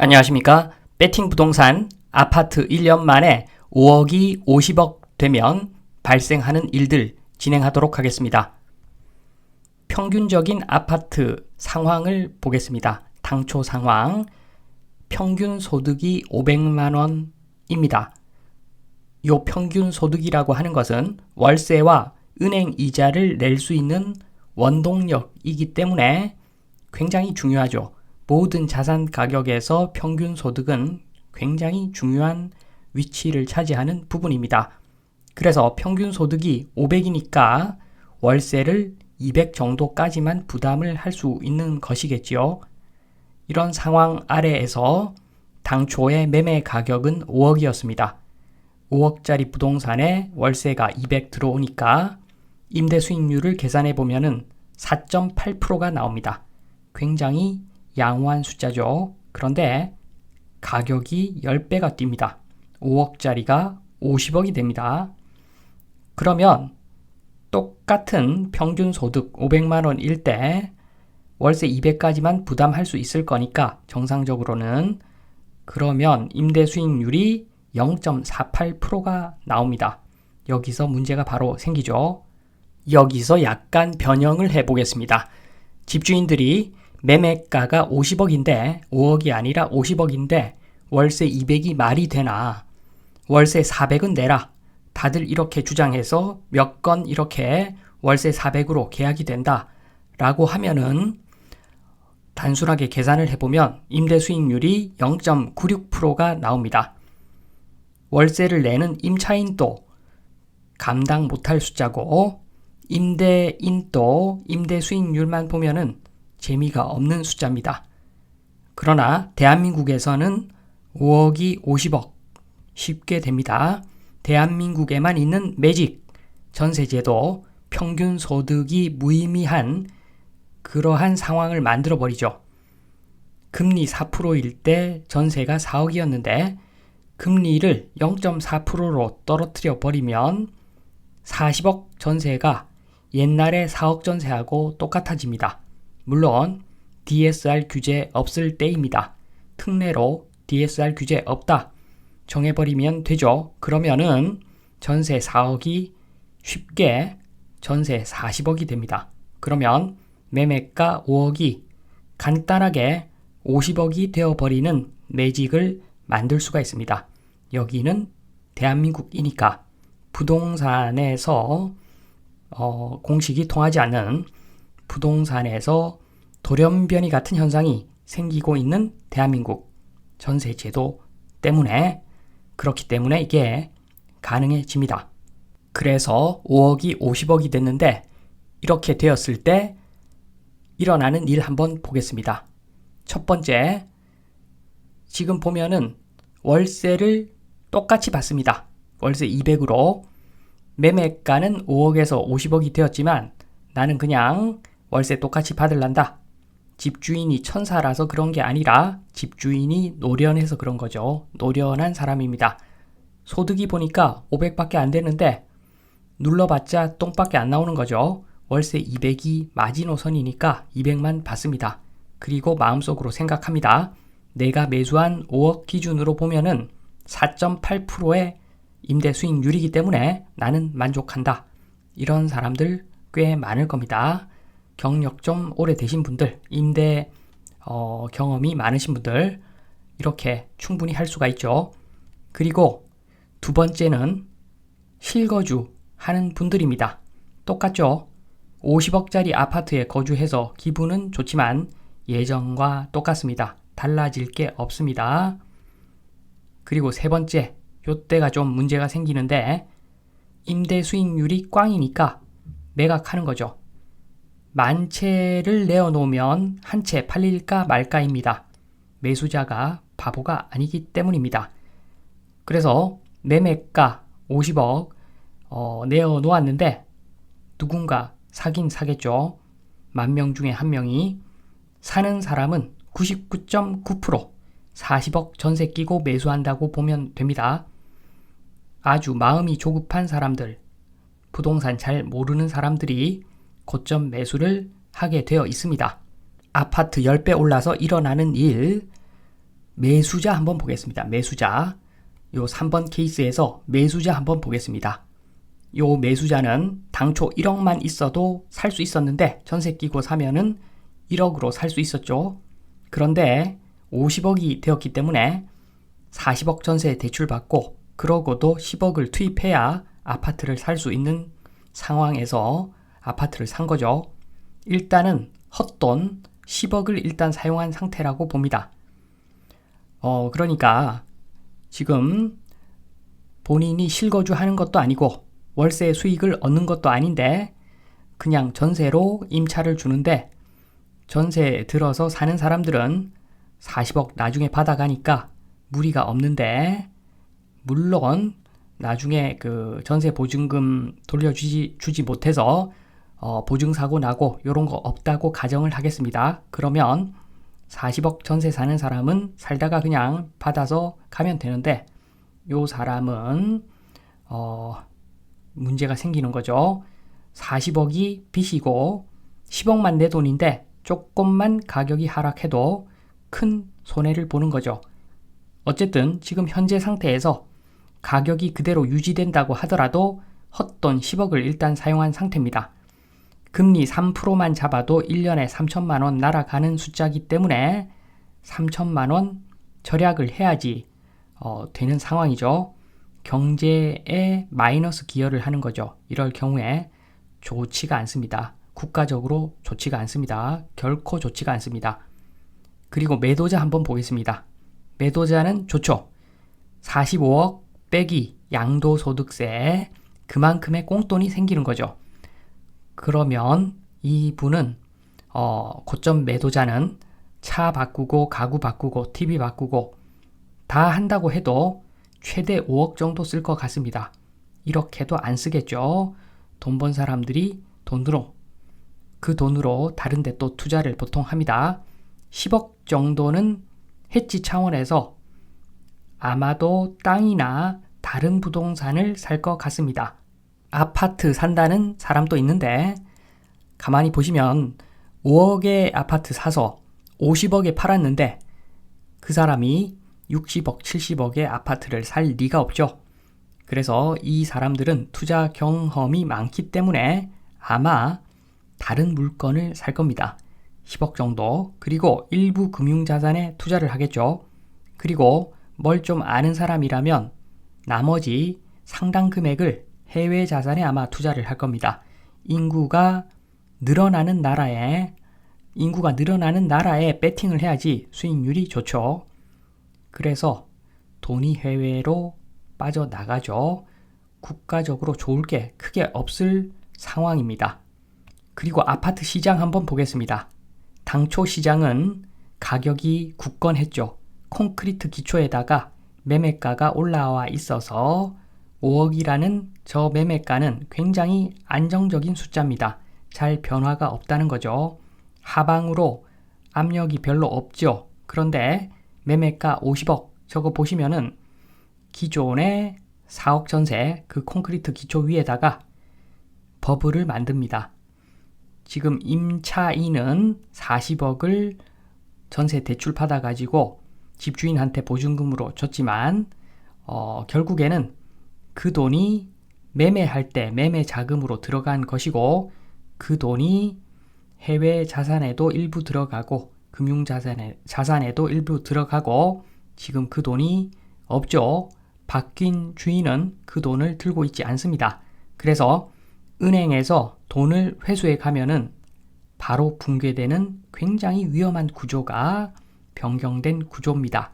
안녕하십니까? 배팅 부동산 아파트 1년 만에 5억이 50억 되면 발생하는 일들 진행하도록 하겠습니다. 평균적인 아파트 상황을 보겠습니다. 당초 상황, 평균 소득이 500만 원입니다. 이 평균 소득이라고 하는 것은 월세와 은행 이자를 낼 수 있는 원동력이기 때문에 굉장히 중요하죠. 모든 자산 가격에서 평균 소득은 굉장히 중요한 위치를 차지하는 부분입니다. 그래서 평균 소득이 500이니까 월세를 200 정도까지만 부담을 할 수 있는 것이겠지요. 이런 상황 아래에서 당초의 매매 가격은 5억이었습니다. 5억짜리 부동산에 월세가 200 들어오니까 임대 수익률을 계산해 보면은 4.8%가 나옵니다. 굉장히 양호한 숫자죠. 그런데 가격이 10배가 뜁니다. 5억짜리가 50억이 됩니다. 그러면 똑같은 평균 소득 500만 원일 때 월세 200까지만 부담할 수 있을 거니까 정상적으로는 그러면 임대 수익률이 0.48%가 나옵니다. 여기서 문제가 바로 생기죠. 여기서 약간 변형을 해보겠습니다. 집주인들이 매매가가 50억인데 5억이 아니라 50억인데 월세 200이 말이 되나? 월세 400은 내라. 다들 이렇게 주장해서 몇 건 이렇게 월세 400으로 계약이 된다 라고 하면은 단순하게 계산을 해보면 임대 수익률이 0.96%가 나옵니다. 월세를 내는 임차인도 감당 못할 숫자고 임대인도 임대 수익률만 보면은 재미가 없는 숫자입니다. 그러나 대한민국에서는 5억이 50억 쉽게 됩니다. 대한민국에만 있는 매직, 전세제도, 평균 소득이 무의미한 그러한 상황을 만들어버리죠. 금리 4%일 때 전세가 4억이었는데 금리를 0.4%로 떨어뜨려 버리면 40억 전세가 옛날에 4억 전세하고 똑같아집니다. 물론 DSR 규제 없을 때입니다. 특례로 DSR 규제 없다 정해버리면 되죠. 그러면은 전세 4억이 쉽게 전세 40억이 됩니다. 그러면 매매가 5억이 간단하게 50억이 되어버리는 매직을 만들 수가 있습니다. 여기는 대한민국이니까 부동산에서 공식이 통하지 않는 부동산에서 돌연변이 같은 현상이 생기고 있는 대한민국 전세제도 때문에 그렇기 때문에 이게 가능해집니다. 그래서 5억이 50억이 됐는데 이렇게 되었을 때 일어나는 일 한번 보겠습니다. 첫 번째, 지금 보면은 월세를 똑같이 받습니다. 월세 200으로 매매가는 5억에서 50억이 되었지만 나는 그냥 월세 똑같이 받을란다. 집주인이 천사라서 그런 게 아니라 집주인이 노련해서 그런 거죠. 노련한 사람입니다. 소득이 보니까 500밖에 안 되는데 눌러봤자 똥밖에 안 나오는 거죠. 월세 200이 마지노선이니까 200만 받습니다. 그리고 마음속으로 생각합니다. 내가 매수한 5억 기준으로 보면은 4.8%의 임대 수익률이기 때문에 나는 만족한다. 이런 사람들 꽤 많을 겁니다. 경력 좀 오래되신 분들, 임대 경험이 많으신 분들 이렇게 충분히 할 수가 있죠. 그리고 두 번째는 실거주 하는 분들입니다. 똑같죠. 50억짜리 아파트에 거주해서 기분은 좋지만 예전과 똑같습니다. 달라질 게 없습니다. 그리고 세 번째, 요때가 좀 문제가 생기는데 임대 수익률이 꽝이니까 매각하는 거죠. 만 채를 내어놓으면 한 채 팔릴까 말까입니다. 매수자가 바보가 아니기 때문입니다. 그래서 매매가 50억 내어놓았는데 누군가 사긴 사겠죠. 10,000명 중에 한 명이 사는 사람은 99.9% 40억 전세 끼고 매수한다고 보면 됩니다. 아주 마음이 조급한 사람들, 부동산 잘 모르는 사람들이 고점 매수를 하게 되어 있습니다. 아파트 10배 올라서 일어나는 일, 매수자 한번 보겠습니다. 매수자. 요 3번 케이스에서 매수자 한번 보겠습니다. 요 매수자는 당초 1억만 있어도 살 수 있었는데 전세 끼고 사면은 1억으로 살 수 있었죠. 그런데 50억이 되었기 때문에 40억 전세 대출 받고 그러고도 10억을 투입해야 아파트를 살 수 있는 상황에서 아파트를 산 거죠. 일단은 헛돈 10억을 일단 사용한 상태라고 봅니다. 그러니까 지금 본인이 실거주 하는 것도 아니고 월세 수익을 얻는 것도 아닌데 그냥 전세로 임차를 주는데 전세 들어서 사는 사람들은 40억 나중에 받아가니까 무리가 없는데 물론 나중에 그 전세 보증금 돌려주지 못해서 보증사고 나고 이런 거 없다고 가정을 하겠습니다. 그러면 40억 전세 사는 사람은 살다가 그냥 받아서 가면 되는데 요 사람은 문제가 생기는 거죠. 40억이 빚이고 10억만 내 돈인데 조금만 가격이 하락해도 큰 손해를 보는 거죠. 어쨌든 지금 현재 상태에서 가격이 그대로 유지된다고 하더라도 헛돈 10억을 일단 사용한 상태입니다. 금리 3%만 잡아도 1년에 3천만 원 날아가는 숫자이기 때문에 3천만 원 절약을 해야지 되는 상황이죠. 경제에 마이너스 기여를 하는 거죠. 이럴 경우에 좋지가 않습니다. 국가적으로 좋지가 않습니다. 결코 좋지가 않습니다. 그리고 매도자 한번 보겠습니다. 매도자는 좋죠. 45억 빼기 양도소득세 그만큼의 꽁돈이 생기는 거죠. 그러면 이분은 고점 매도자는 차 바꾸고 가구 바꾸고 TV 바꾸고 다 한다고 해도 최대 5억 정도 쓸 것 같습니다. 이렇게도 안 쓰겠죠. 돈 번 사람들이 그 돈으로 다른 데 또 투자를 보통 합니다. 10억 정도는 해지 차원에서 아마도 땅이나 다른 부동산을 살 것 같습니다. 아파트 산다는 사람도 있는데 가만히 보시면 5억의 아파트 사서 50억에 팔았는데 그 사람이 60억, 70억의 아파트를 살 리가 없죠. 그래서 이 사람들은 투자 경험이 많기 때문에 아마 다른 물건을 살 겁니다. 10억 정도. 그리고 일부 금융자산에 투자를 하겠죠. 그리고 뭘 좀 아는 사람이라면 나머지 상당 금액을 해외 자산에 아마 투자를 할 겁니다. 인구가 늘어나는 나라에 배팅을 해야지 수익률이 좋죠. 그래서 돈이 해외로 빠져나가죠. 국가적으로 좋을 게 크게 없을 상황입니다. 그리고 아파트 시장 한번 보겠습니다. 당초 시장은 가격이 굳건했죠. 콘크리트 기초에다가 매매가가 올라와 있어서 5억이라는 저 매매가는 굉장히 안정적인 숫자입니다. 잘 변화가 없다는 거죠. 하방으로 압력이 별로 없죠. 그런데 매매가 50억 저거 보시면은 기존의 4억 전세 그 콘크리트 기초 위에다가 버블을 만듭니다. 지금 임차인은 40억을 전세 대출 받아가지고 집주인한테 보증금으로 줬지만 결국에는 그 돈이 매매할 때 매매 자금으로 들어간 것이고 그 돈이 해외 자산에도 일부 들어가고 금융자산에도 일부 들어가고 지금 그 돈이 없죠. 바뀐 주인은 그 돈을 들고 있지 않습니다. 그래서 은행에서 돈을 회수해 가면은 바로 붕괴되는 굉장히 위험한 구조가 변경된 구조입니다.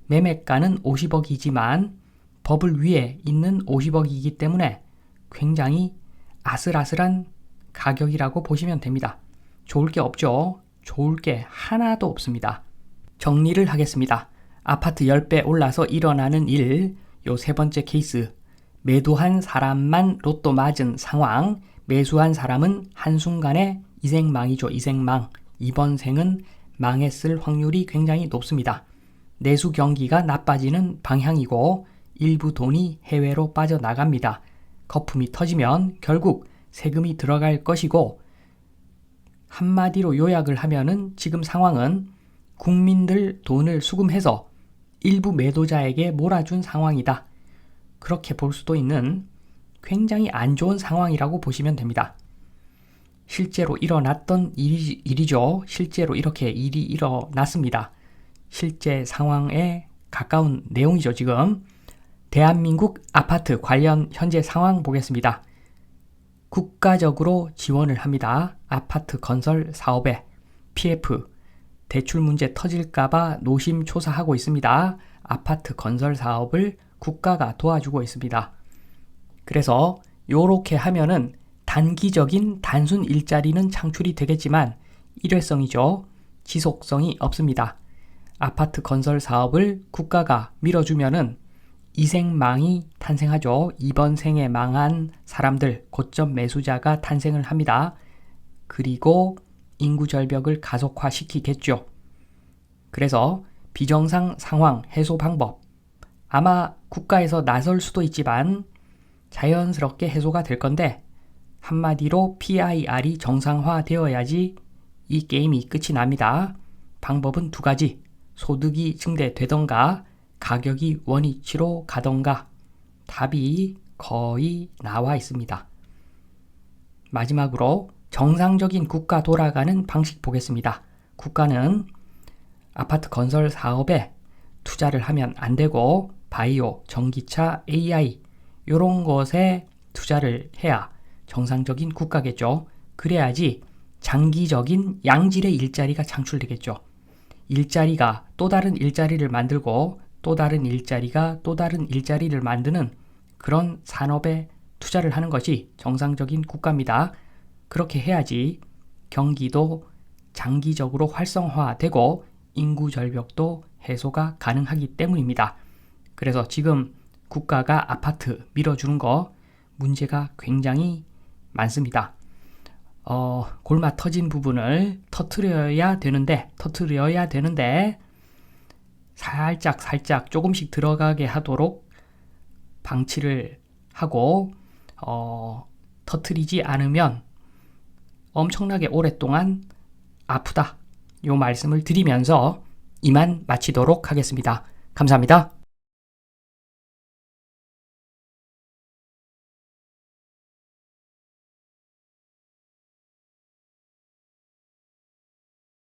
매매가는 50억이지만 버블 위에 있는 50억이기 때문에 굉장히 아슬아슬한 가격이라고 보시면 됩니다. 좋을 게 없죠. 좋을 게 하나도 없습니다. 정리를 하겠습니다. 아파트 10배 올라서 일어나는 일, 요 세 번째 케이스. 매도한 사람만 로또 맞은 상황, 매수한 사람은 한순간에 이생망이죠. 이생망. 이번 생은 망했을 확률이 굉장히 높습니다. 내수 경기가 나빠지는 방향이고 일부 돈이 해외로 빠져나갑니다. 거품이 터지면 결국 세금이 들어갈 것이고 한마디로 요약을 하면은 지금 상황은 국민들 돈을 수금해서 일부 매도자에게 몰아준 상황이다. 그렇게 볼 수도 있는 굉장히 안 좋은 상황이라고 보시면 됩니다. 실제로 일어났던 일이죠. 실제로 이렇게 일이 일어났습니다. 실제 상황에 가까운 내용이죠. 지금 대한민국 아파트 관련 현재 상황 보겠습니다. 국가적으로 지원을 합니다. 아파트 건설 사업에 PF 대출 문제 터질까봐 노심초사하고 있습니다. 아파트 건설 사업을 국가가 도와주고 있습니다. 그래서 요렇게 하면은 단기적인 단순 일자리는 창출이 되겠지만 일회성이죠. 지속성이 없습니다. 아파트 건설 사업을 국가가 밀어주면은 이생망이 탄생하죠. 이번 생에 망한 사람들, 고점 매수자가 탄생을 합니다. 그리고 인구 절벽을 가속화시키겠죠. 그래서 비정상 상황 해소 방법, 아마 국가에서 나설 수도 있지만 자연스럽게 해소가 될 건데, 한마디로 PIR이 정상화되어야지 이 게임이 끝이 납니다. 방법은 두 가지. 소득이 증대되던가 가격이 원위치로 가던가. 답이 거의 나와 있습니다. 마지막으로 정상적인 국가 돌아가는 방식 보겠습니다. 국가는 아파트 건설 사업에 투자를 하면 안 되고 바이오, 전기차, AI 이런 것에 투자를 해야 정상적인 국가겠죠. 그래야지 장기적인 양질의 일자리가 창출되겠죠. 일자리가 또 다른 일자리를 만들고 또 다른 일자리가 또 다른 일자리를 만드는 그런 산업에 투자를 하는 것이 정상적인 국가입니다. 그렇게 해야지 경기도 장기적으로 활성화되고 인구 절벽도 해소가 가능하기 때문입니다. 그래서 지금 국가가 아파트 밀어주는 거 문제가 굉장히 많습니다. 골마 터진 부분을 터트려야 되는데 살짝 조금씩 들어가게 하도록 방치를 하고 터트리지 않으면 엄청나게 오랫동안 아프다. 요 말씀을 드리면서 이만 마치도록 하겠습니다. 감사합니다.